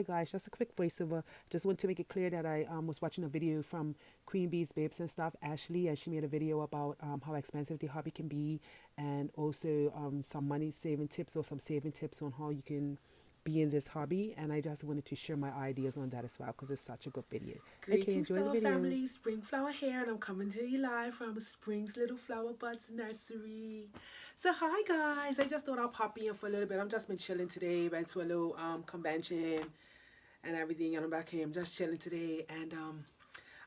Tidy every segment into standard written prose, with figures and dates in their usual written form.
guys, just a quick voiceover. Just want to make it clear that I was watching a video from Queenbee's Babes and Stuff, Ashley, and she made a video about how expensive the hobby can be, and also some money saving tips or some saving tips on how you can be in this hobby. And I just wanted to share my ideas on that as well because it's such a good video. Okay, Greetings, enjoy the Star video. Family. Springflower here, and I'm coming to you live from Spring's Little Flower Buds Nursery. So, hi guys. I just thought I'll pop in for a little bit. I've just been chilling today. Went to a little convention and everything, and I'm back here. I'm just chilling today, and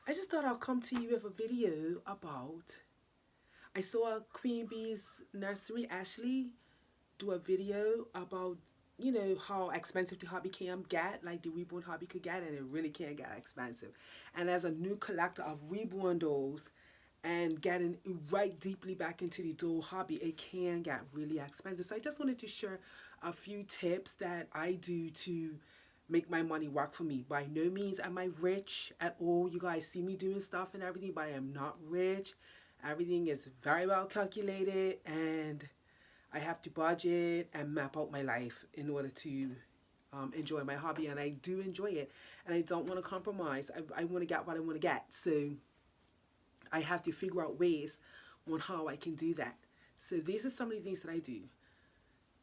I just thought I'll come to you with a video about. I saw Queen Bee's Nursery, Ashley, do a video about how expensive the hobby can get, like the reborn hobby could get, and it really can get expensive. And as a new collector of reborn dolls and getting right deeply back into the doll hobby, it can get really expensive. So I just wanted to share a few tips that I do to make my money work for me. By no means am I rich at all. You guys see me doing stuff and everything, but I am not rich. Everything is very well calculated, and I have to budget and map out my life in order to enjoy my hobby, and I do enjoy it, and I don't want to compromise. I want to get what I want to get, so I have to figure out ways on how I can do that. So these are some of the things that I do.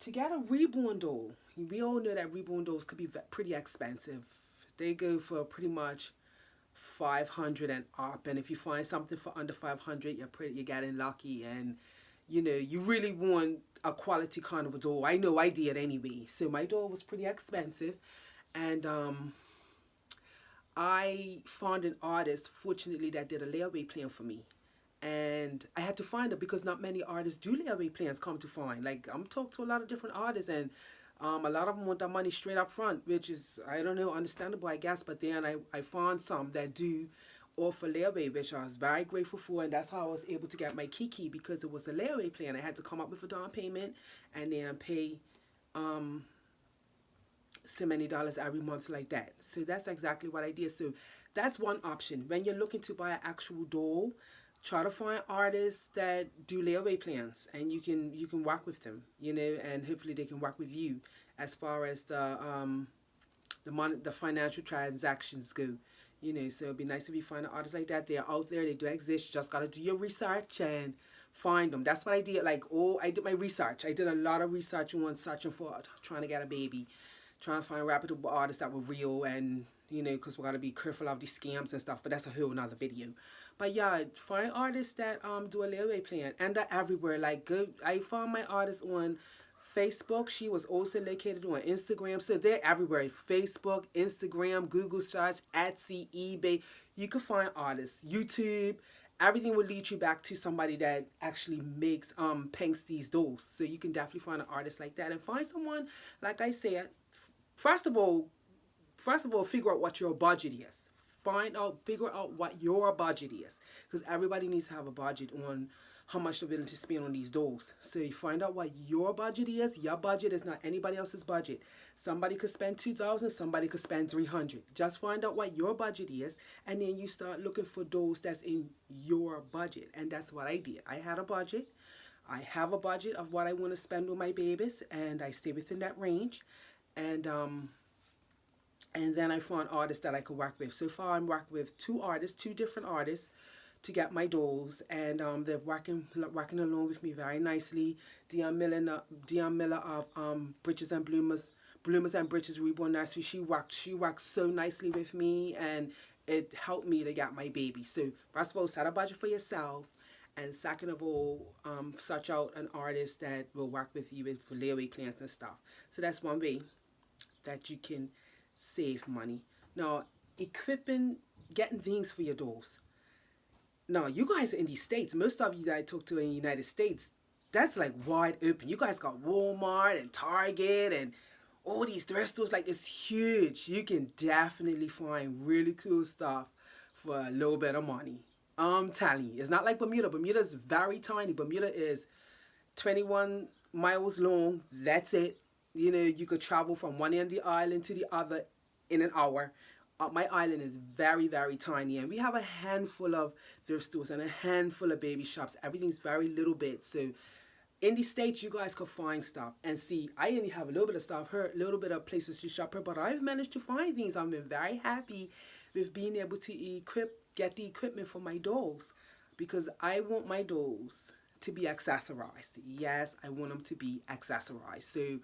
To get a reborn doll, we all know that reborn dolls could be pretty expensive. They go for pretty much 500 and up, and if you find something for under 500, you're getting lucky, and you really want a quality kind of a doll. I know I did anyway. So my doll was pretty expensive, and I found an artist, fortunately, that did a layaway plan for me. And I had to find it because not many artists do layaway plans, come to find. Like, I'm talking to a lot of different artists, and a lot of them want that money straight up front, which is, I don't know, understandable, I guess. But then I found some that do offer layaway, which I was very grateful for, and that's how I was able to get my Kiki, because it was a layaway plan. I had to come up with a down payment and then pay so many dollars every month like that. So that's exactly what I did. So that's one option. When you're looking to buy an actual doll, try to find artists that do layaway plans, and you can work with them, and hopefully they can work with you as far as the financial transactions go. So it'd be nice if you find an artist like that. They're out there, they do exist. You just gotta do your research and find them. That's what I did. I did my research. I did a lot of research on searching for trying to get a baby, trying to find reputable artists that were real, and because we gotta be careful of these scams and stuff. But that's a whole nother video. But yeah, find artists that do a layaway plan, and they're everywhere. I found my artist on Facebook. She was also located on Instagram. So they're everywhere. Facebook, Instagram, Google search, Etsy, eBay. You can find artists. YouTube. Everything will lead you back to somebody that actually paints these dolls. So you can definitely find an artist like that, and find someone, like I said, first of all, figure out what your budget is. Figure out what your budget is, because everybody needs to have a budget on how much they're willing to spend on these dolls. So you find out what your budget is. Your budget is not anybody else's budget. Somebody could spend $2,000, somebody could spend $300. Just find out what your budget is, and then you start looking for dolls that's in your budget. And that's what I did. I had a budget. I have a budget of what I want to spend on my babies, and I stay within that range. And then I found artists that I could work with. So far, I'm working with two different artists, to get my dolls, and they're working along with me very nicely. Dion Miller of Britches and Bloomers and Britches Reborn Nursery. She worked so nicely with me, and it helped me to get my baby. So first of all, set a budget for yourself, and second of all, search out an artist that will work with you with layaway plans and stuff. So that's one way that you can save money. Now, getting things for your dolls. Now, you guys are in these states. Most of you that I talk to in the United States, that's like wide open. You guys got Walmart and Target and all these thrift stores. Like, it's huge. You can definitely find really cool stuff for a little bit of money. I'm telling you, it's not like Bermuda. Bermuda is very tiny. Bermuda is 21 miles long. That's it. You could travel from one end of the island to the other in an hour. My island is very, very tiny, and we have a handful of thrift stores and a handful of baby shops. Everything's very little bit, so in the States, you guys could find stuff and see. I only have a little bit of stuff here, a little bit of places to shop here, but I've managed to find things. I've been very happy with being able to get the equipment for my dolls, because I want my dolls to be accessorized. Yes, I want them to be accessorized. So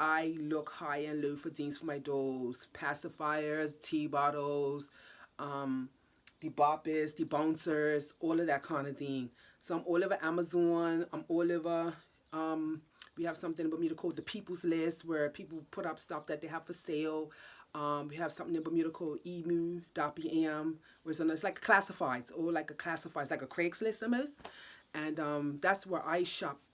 I look high and low for things for my dolls: pacifiers, tea bottles, um, the boppers, the bouncers, all of that kind of thing. So I'm all over Amazon. I'm all over. We have something in Bermuda called the People's List, where people put up stuff that they have for sale. We have something in Bermuda called emu.bm, where it's like classifieds, or like a classifieds, like a Craigslist almost. And that's where I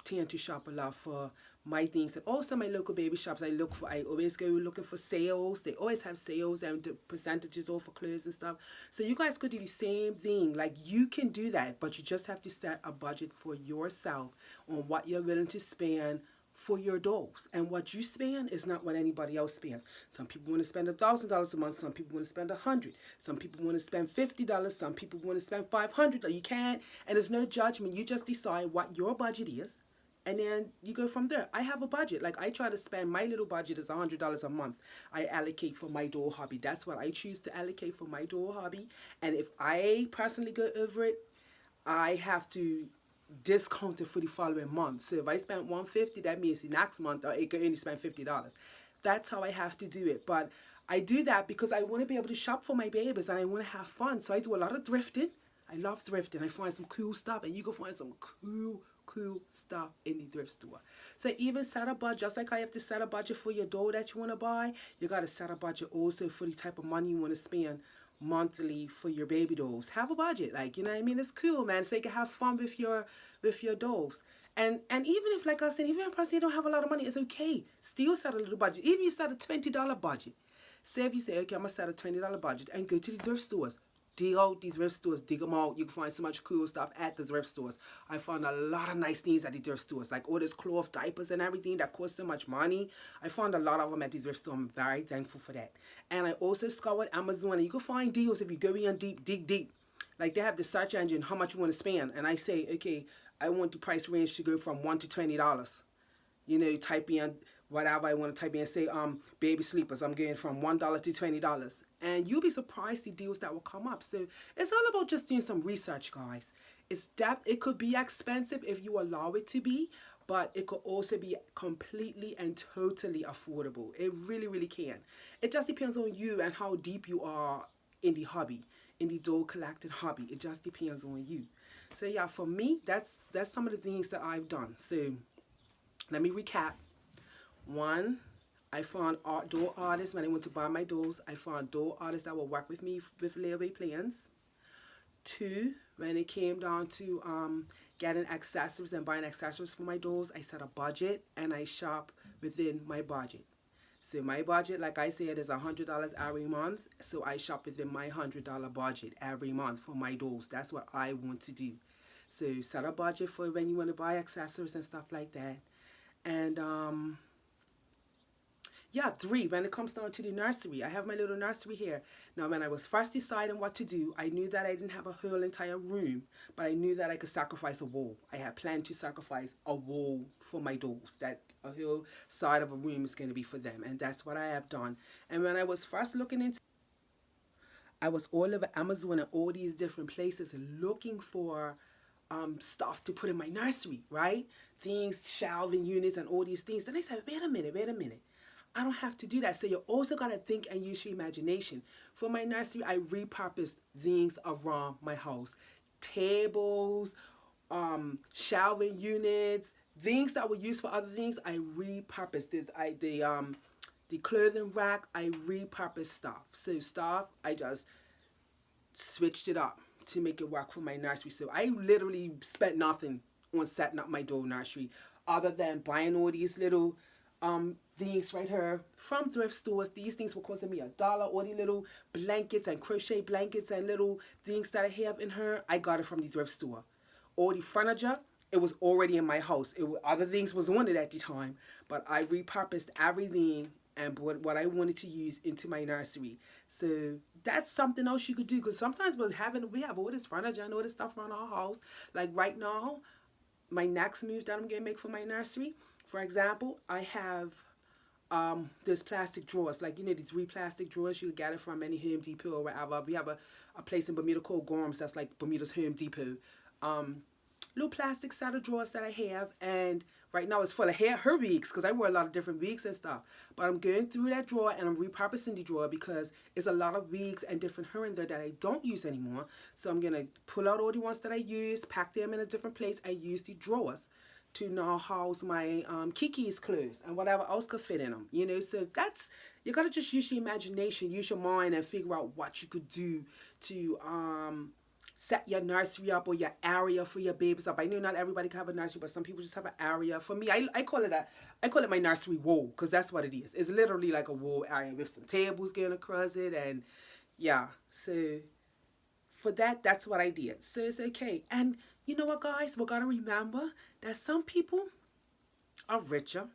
tend to shop a lot for my things. And also my local baby shops, I always go looking for sales. They always have sales and the percentages off for clothes and stuff. So you guys could do the same thing. Like, you can do that, but you just have to set a budget for yourself on what you're willing to spend for your dolls. And what you spend is not what anybody else spends. Some people want to spend $1,000 a month. Some people want to spend $100. Some people want to spend $50. Some people want to spend $500. You can't. And there's no judgment. You just decide what your budget is, and then you go from there. I have a budget. Like, I try to spend, my little budget is $100 a month. I allocate for my doll hobby. That's what I choose to allocate for my doll hobby. And if I personally go over it, I have to discount it for the following month. So if I spent $150, that means the next month I can only spend $50. That's how I have to do it. But I do that because I want to be able to shop for my babies, and I want to have fun. So I do a lot of thrifting. I love thrifting. I find some cool stuff, and you can find some cool stuff in the thrift store. So even set a budget, just like I have to set a budget for your doll that you want to buy, you got to set a budget also for the type of money you want to spend monthly for your baby dolls. Have a budget, like, you know what I mean? It's cool, man, so you can have fun with your dolls. And even if, like I said, even if you don't have a lot of money, it's okay. Still set a little budget. Even if you set a $20 budget. Say if you say, okay, I'm gonna set a $20 budget, and go to the thrift stores. Dig out these thrift stores, dig them out. You can find so much cool stuff at the thrift stores. I found a lot of nice things at the thrift stores, like all those cloth diapers and everything that cost so much money. I found a lot of them at the thrift store. I'm very thankful for that. And I also scoured Amazon, and you can find deals if you go in deep, dig deep. Like, they have the search engine, how much you want to spend. And I say, okay, I want the price range to go from $1 to $20. You know, type in whatever I want to type in, say baby sleepers, I'm getting from $1 to $20, and you'll be surprised the deals that will come up. So it's all about just doing some research, guys. It could be expensive if you allow it to be, but it could also be completely and totally affordable. It really can. It just depends on you and how deep you are in the hobby, in the doll collecting hobby. It just depends on you. So yeah, for me, that's some of the things that I've done. So let me recap. 1, I found doll artists when I went to buy my dolls. I found doll artists that will work with me with layaway plans. 2, when it came down to getting accessories and buying accessories for my dolls, I set a budget and I shop within my budget. So my budget, like I said, is $100 every month. So I shop within my $100 budget every month for my dolls. That's what I want to do. So set a budget for when you want to buy accessories and stuff like that. And yeah, 3, when it comes down to the nursery, I have my little nursery here. Now, when I was first deciding what to do, I knew that I didn't have a whole entire room, but I knew that I could sacrifice a wall. I had planned to sacrifice a wall for my dolls, that a whole side of a room is going to be for them, and that's what I have done. And when I was first looking into, I was all over Amazon and all these different places looking for stuff to put in my nursery, right? Things, shelving units and all these things. Then I said, wait a minute. I don't have to do that. So you also got to think and use your imagination. For my nursery, I repurposed things around my house. Tables, shelving units, things that were used for other things, I repurposed this. The clothing rack, I repurposed stuff. So stuff, I just switched it up to make it work for my nursery. So I literally spent nothing on setting up my doll nursery other than buying all these little things right here from thrift stores. These things were costing me $1. All the little blankets and crochet blankets and little things that I have in here, I got it from the thrift store. All the furniture, it was already in my house. Other things was on it at the time, but I repurposed everything and brought what I wanted to use into my nursery. So that's something else you could do, because sometimes we have all this furniture and all this stuff around our house. Like right now, my next move that I'm going to make for my nursery, for example, I have those plastic drawers, like, you know, the 3 plastic drawers you get it from any Home Depot or wherever. We have a place in Bermuda called Gorham's that's like Bermuda's Home Depot. Um, Little plastic set of drawers that I have, and right now it's full of her wigs because I wear a lot of different wigs and stuff. But I'm going through that drawer and I'm repurposing the drawer because it's a lot of wigs and different hair in there that I don't use anymore. So I'm gonna pull out all the ones that I use, pack them in a different place, and use the drawers to now house my Kiki's clothes and whatever else could fit in them. You know, so that's, you gotta just use your imagination, use your mind, and figure out what you could do to set your nursery up or your area for your babies up. I know not everybody can have a nursery, but some people just have an area. For me, I call it my nursery wall, because that's what it is. It's literally like a wall area with some tables going across it, and yeah. So for that, that's what I did. So it's okay. And you know what, guys? We gotta remember that some people are richer,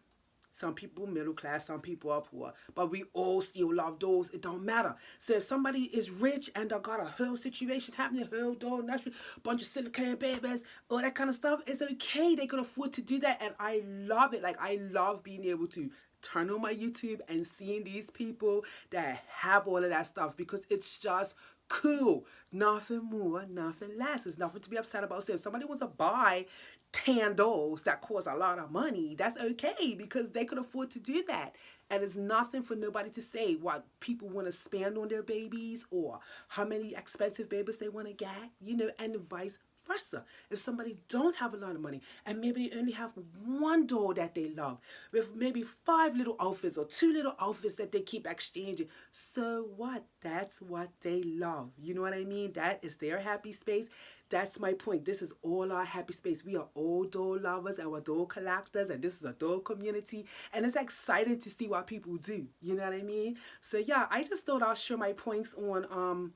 some people middle class, some people are poor, but we all still love dolls. It don't matter. So if somebody is rich and they got a whole situation happening, a whole doll nursery, bunch of silicone babies, all that kind of stuff, it's okay. They can afford to do that, and I love it. Like, I love being able to turn on my YouTube and seeing these people that have all of that stuff, because it's just cool. Nothing more, nothing less. There's nothing to be upset about. So if somebody wants to buy 10 dolls that cost a lot of money, that's okay, because they could afford to do that. And it's nothing for nobody to say what people want to spend on their babies or how many expensive babies they want to get, you know, and vice versa. If somebody don't have a lot of money and maybe they only have one doll that they love with maybe 5 little outfits or 2 little outfits that they keep exchanging, so what? That's what they love. You know what I mean? That is their happy space. That's my point. This is all our happy space. We are all doll lovers and we're doll collectors, and this is a doll community, and it's exciting to see what people do. You know what I mean? So yeah, I just thought I'll share my points on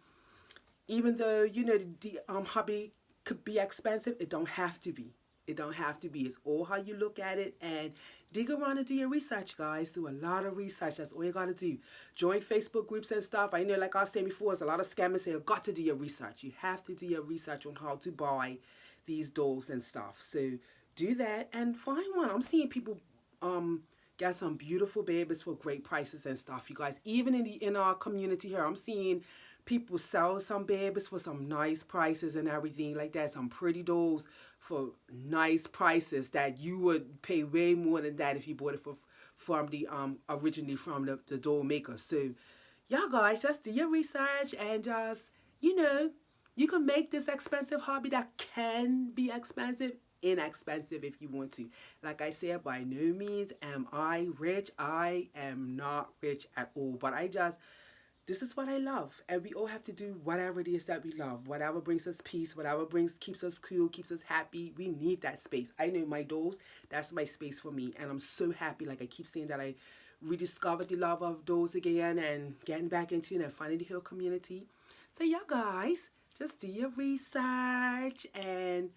even though, you know, the hobby could be expensive, it don't have to be. It don't have to be. It's all how you look at it, and dig around and do your research, guys. Do a lot of research. That's all you gotta do. Join Facebook groups and stuff. I know, like I was saying before, there's a lot of scammers say you got to do your research. You have to do your research on how to buy these dolls and stuff. So do that and find one. I'm seeing people get some beautiful babies for great prices and stuff, you guys. Even in our community here, I'm seeing people sell some babies for some nice prices and everything like that. Some pretty dolls for nice prices that you would pay way more than that if you bought it from the originally from the doll maker. So y'all guys, just do your research and just, you know, you can make this expensive hobby that can be expensive inexpensive if you want to. Like I said, by no means am I rich. I am not rich at all, but this is what I love, and we all have to do whatever it is that we love, whatever brings us peace, whatever keeps us cool, keeps us happy. We need that space. I know my dolls, that's my space for me, and I'm so happy. Like I keep saying that I rediscovered the love of dolls again and getting back into it and finding the whole community. So yeah, guys, just do your research, and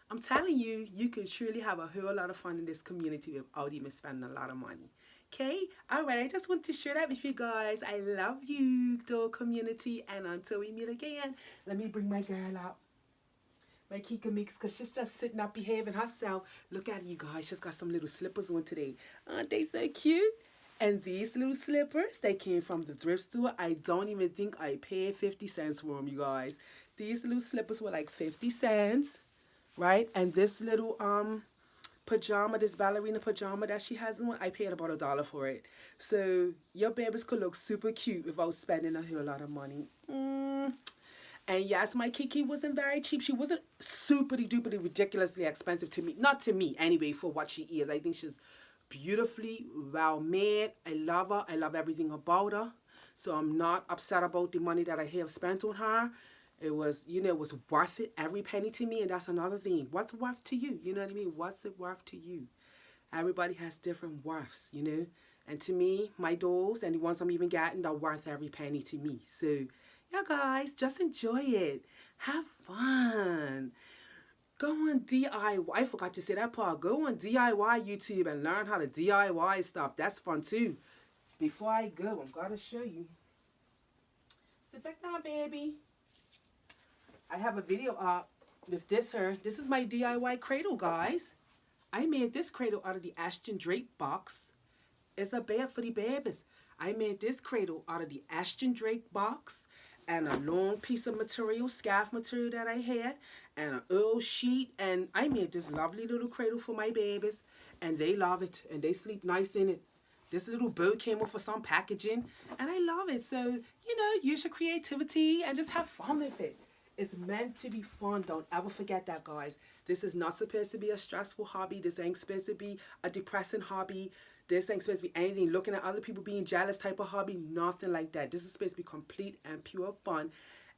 I'm telling you, you can truly have a whole lot of fun in this community without even spending a lot of money. Okay, alright, I just want to share that with you guys. I love you, doll community, and until we meet again, let me bring my girl out, my Kika Mix, because she's just sitting up behaving herself. Look at you guys, she's got some little slippers on today. Aren't they so cute? And these little slippers, they came from the thrift store. I don't even think I paid 50 cents for them, you guys. These little slippers were like 50 cents, right? And this little pajama, this ballerina pajama that she has on, I paid about $1 for it. So your babies could look super cute without spending a whole lot of money. And yes, my Kiki wasn't very cheap. She wasn't super duper ridiculously expensive to me. Not to me anyway, for what she is. I think she's beautifully well made. I love her. I love everything about her. So I'm not upset about the money that I have spent on her. It was, you know, it was worth it, every penny to me, and that's another thing. What's worth to you? You know what I mean? What's it worth to you? Everybody has different worths, you know? And to me, my dolls and the ones I'm even getting are worth every penny to me. So, yeah, guys, just enjoy it. Have fun. Go on DIY. I forgot to say that part. Go on DIY YouTube and learn how to DIY stuff. That's fun, too. Before I go, I'm going to show you. Sit back down, baby. I have a video up with this here. This is my DIY cradle, guys. I made this cradle out of the Ashton Drake box. It's a bed for the babies. I made this cradle out of the Ashton Drake box and a long piece of material, scarf material that I had, and an oil sheet. And I made this lovely little cradle for my babies, and they love it, and they sleep nice in it. This little bow came off of some packaging, and I love it. So, use your creativity and just have fun with it. It's meant to be fun. Don't ever forget that, guys. This is not supposed to be a stressful hobby. This ain't supposed to be a depressing hobby. This ain't supposed to be anything looking at other people being jealous type of hobby. Nothing like that. This is supposed to be complete and pure fun.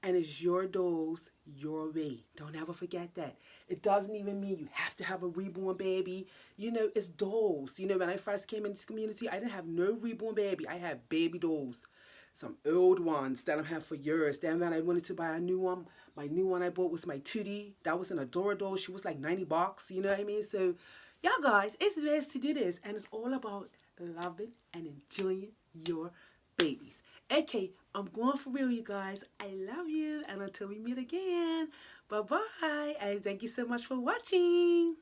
And it's your dolls, your way. Don't ever forget that. It doesn't even mean you have to have a reborn baby. It's dolls. When I first came in this community, I didn't have no reborn baby. I had baby dolls. Some old ones that I've had for years. Then when I wanted to buy a new one, my new one I bought was my Tootie. That was an Adora doll. She was like $90. You know what I mean? So, yeah, guys, it's best to do this. And it's all about loving and enjoying your babies. Okay, I'm going for real, you guys. I love you. And until we meet again, bye-bye. And thank you so much for watching.